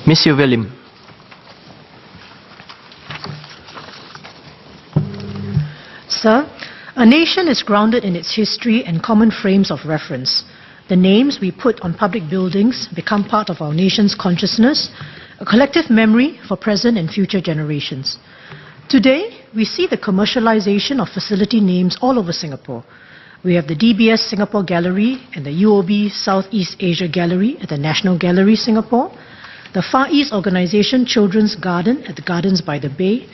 Ms. Sylvia Lim. Sir, a nation is grounded in its history and common frames of reference. The names we put on public buildings become part of our nation's consciousness, a collective memory for present and future generations. Today, we see the commercialization of facility names all over Singapore. We have the DBS Singapore Gallery and the UOB Southeast Asia Gallery at the National Gallery, Singapore, the Far East Organization Children's Garden at the Gardens by the Bay,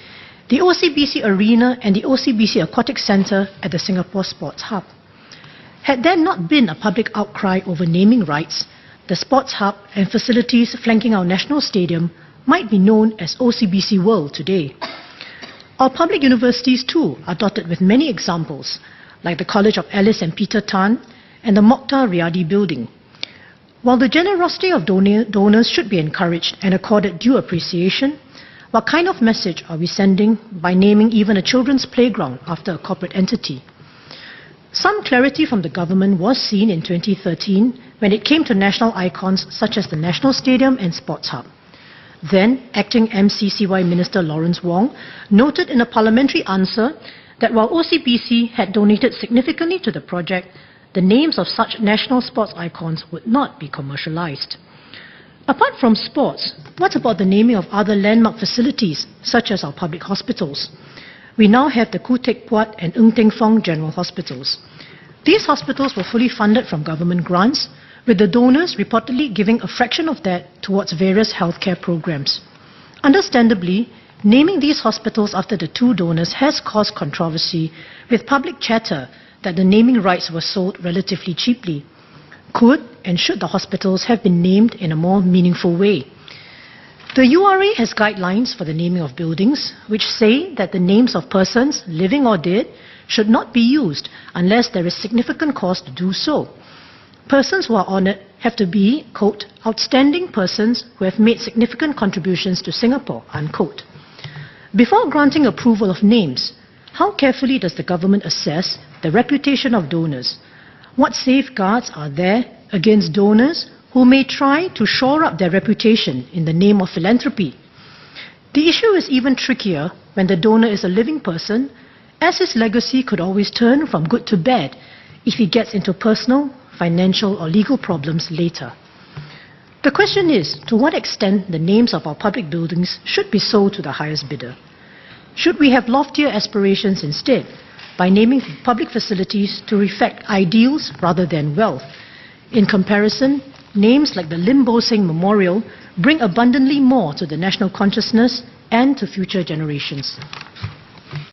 the OCBC Arena and the OCBC Aquatic Centre at the Singapore Sports Hub. Had there not been a public outcry over naming rights, the Sports Hub and facilities flanking our national stadium might be known as OCBC World today. Our public universities too are dotted with many examples, like the College of Alice and Peter Tan and the Mokhtar Riyadi Building. While the generosity of donors should be encouraged and accorded due appreciation, what kind of message are we sending by naming even a children's playground after a corporate entity? Some clarity from the government was seen in 2013 when it came to national icons such as the National Stadium and Sports Hub. Then, Acting MCCY Minister Lawrence Wong noted in a parliamentary answer that while OCBC had donated significantly to the project, the names of such national sports icons would not be commercialized. Apart from sports, what about the naming of other landmark facilities, such as our public hospitals? We now have the Khoo Teck Puat and Ng Teng Fong General Hospitals. These hospitals were fully funded from government grants, with the donors reportedly giving a fraction of that towards various healthcare programs. Understandably, naming these hospitals after the two donors has caused controversy, with public chatter that the naming rights were sold relatively cheaply. Could and should the hospitals have been named in a more meaningful way? The URA has guidelines for the naming of buildings, which say that the names of persons, living or dead, should not be used unless there is significant cause to do so. Persons who are honoured have to be, quote, outstanding persons who have made significant contributions to Singapore, unquote. Before granting approval of names, how carefully does the government assess the reputation of donors? What safeguards are there against donors who may try to shore up their reputation in the name of philanthropy? The issue is even trickier when the donor is a living person, as his legacy could always turn from good to bad if he gets into personal, financial or legal problems later. The question is, to what extent the names of our public buildings should be sold to the highest bidder? Should we have loftier aspirations instead, by naming public facilities to reflect ideals rather than wealth? In comparison, names like the Lim Bo Seng Memorial bring abundantly more to the national consciousness and to future generations.